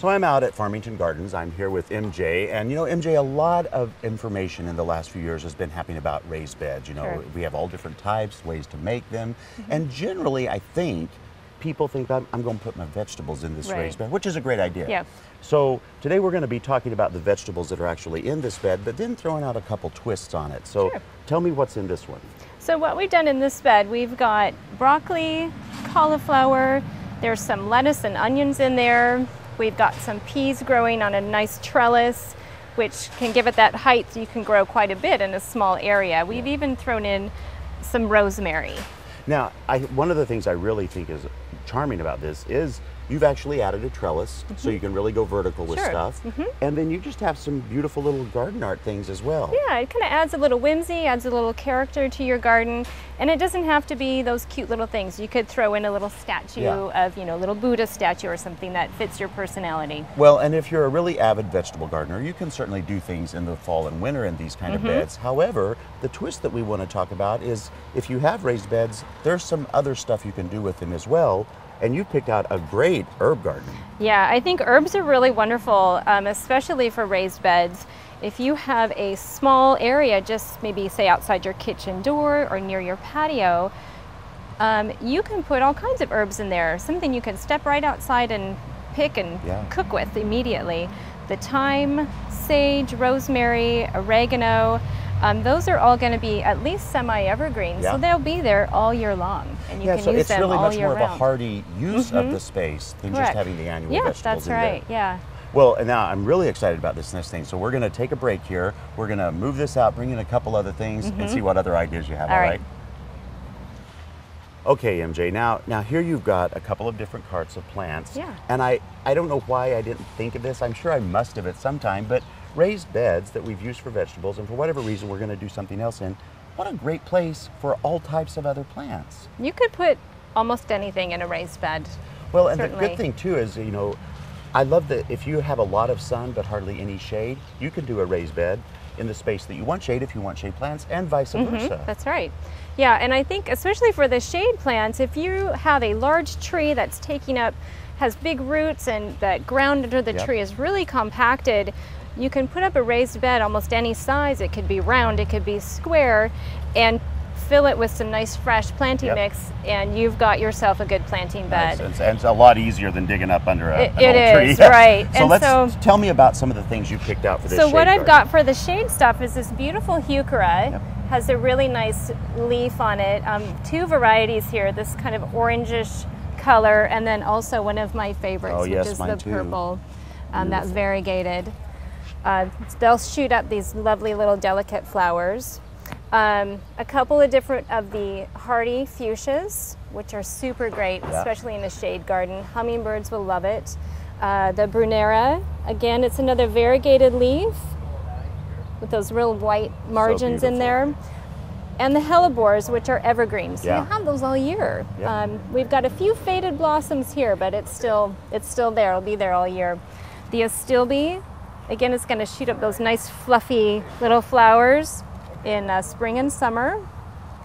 So I'm out at Farmington Gardens. I'm here with MJ, and you know, MJ, a lot of information in the last few years has been happening about raised beds. You know, Sure. we have all different types, ways to make them, and generally, I think people think I'm going to put my vegetables in this Right. raised bed, which is a great idea. Yeah. So today we're going to be talking about the vegetables that are actually in this bed, but then throwing out a couple twists on it. So Sure. tell me what's in this one. So what we've done in this bed, we've got broccoli, cauliflower, there's some lettuce and onions in there. We've got some peas growing on a nice trellis, which can give it that height so you can grow quite a bit in a small area. We've even thrown in some rosemary. Now, one of the things I really think is charming about this is you've actually added a trellis, so you can really go vertical with Sure. stuff. And then you just have some beautiful little garden art things as well. Yeah, it kind of adds a little whimsy, adds a little character to your garden, and it doesn't have to be those cute little things. You could throw in a little statue of, you know, little Buddha statue or something that fits your personality. Well, and if you're a really avid vegetable gardener, you can certainly do things in the fall and winter in these kind of beds. However, the twist that we want to talk about is if you have raised beds, there's some other stuff you can do with them as well. And you picked out a great herb garden. Yeah, I think herbs are really wonderful, especially for raised beds. If you have a small area, just maybe say outside your kitchen door or near your patio, you can put all kinds of herbs in there. Something you can step right outside and pick and cook with immediately. The thyme, sage, rosemary, oregano, those are all going to be at least semi-evergreen, so they'll be there all year long, and you can so use it's them really all much year more round. of a hardy use of the space than just having the annual vegetables that's in right. there. Yeah. Well, and now I'm really excited about this next thing. So we're going to take a break here. We're going to move this out, bring in a couple other things, and see what other ideas you have. All right. Okay, MJ. Now here you've got a couple of different carts of plants. Yeah. And I don't know why I didn't think of this. I'm sure I must have at some time, but raised beds that we've used for vegetables, and for whatever reason we're going to do something else in. What a great place for all types of other plants. You could put almost anything in a raised bed. Well, and Certainly. the good thing too is, you know, I love that if you have a lot of sun but hardly any shade, you can do a raised bed in the space that you want shade if you want shade plants, and vice versa. That's right. Yeah, and I think especially for the shade plants, if you have a large tree that's taking up, has big roots, and that ground under the tree is really compacted, you can put up a raised bed almost any size. It could be round, it could be square, and fill it with some nice fresh planting mix, and you've got yourself a good planting bed. Nice. And it's a lot easier than digging up under an old tree. It is, right. So and tell me about some of the things you picked out for this So shade what I've garden. got for the shade stuff is this beautiful heuchera. Has a really nice leaf on it. Two varieties here, this kind of orangish color, and then also one of my favorites, which is the purple. That's variegated. They'll shoot up these lovely little delicate flowers. A couple of different of the hardy fuchsias, which are super great, especially in a shade garden. Hummingbirds will love it. The brunera, again, it's another variegated leaf with those real white margins in there. And the hellebores, which are evergreens. So you have those all year. We've got a few faded blossoms here, but it's still there. It'll be there all year. The astilbe, again, it's going to shoot up those nice fluffy little flowers in spring and summer.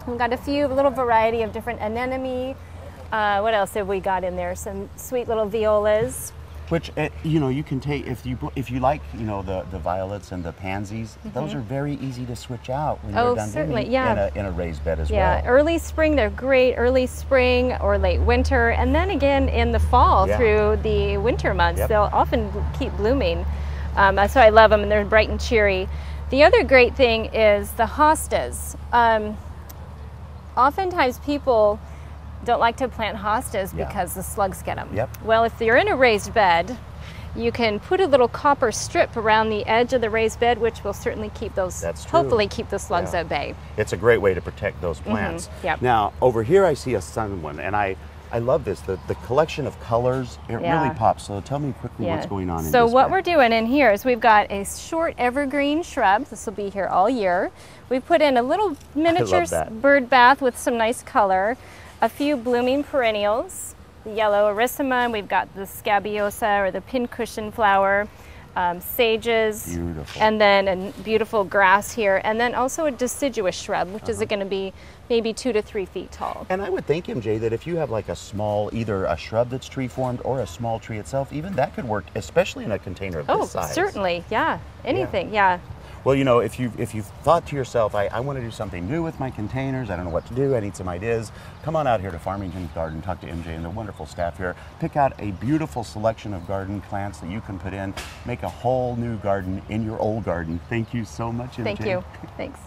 We've got a few little variety of different anemone. What else have we got in there? Some sweet little violas. Which you know, you can take if you like, you know, the violets and the pansies. Those are very easy to switch out when you're done certainly, blooming in a raised bed as well. Yeah, early spring they're great. Early spring or late winter, and then again in the fall through the winter months, they'll often keep blooming. So I love them, and they're bright and cheery. The other great thing is the hostas. Oftentimes people don't like to plant hostas because the slugs get them. Well, if you're in a raised bed, you can put a little copper strip around the edge of the raised bed, which will certainly keep those, hopefully keep the slugs at bay. It's a great way to protect those plants. Now, over here I see a sun one, and I love this. The collection of colors, it really pops. So tell me quickly what's going on in this So what bed. we're doing in here is we've got a short evergreen shrub. This will be here all year. We put in a little miniature bird bath with some nice color. A few blooming perennials, the yellow erysimum, we've got the scabiosa or the pincushion flower, sages, beautiful. And then a beautiful grass here, and then also a deciduous shrub, which is going to be maybe 2 to 3 feet tall. And I would think, MJ, that if you have like a small, either a shrub that's tree formed or a small tree itself, even that could work, especially in a container of this size. Oh, certainly, yeah. Anything, yeah. Well, you know, if you've thought to yourself, I want to do something new with my containers, I don't know what to do, I need some ideas, come on out here to Farmington Garden, talk to MJ and the wonderful staff here, pick out a beautiful selection of garden plants that you can put in, make a whole new garden in your old garden. Thank you so much, MJ. Thank you. Thanks.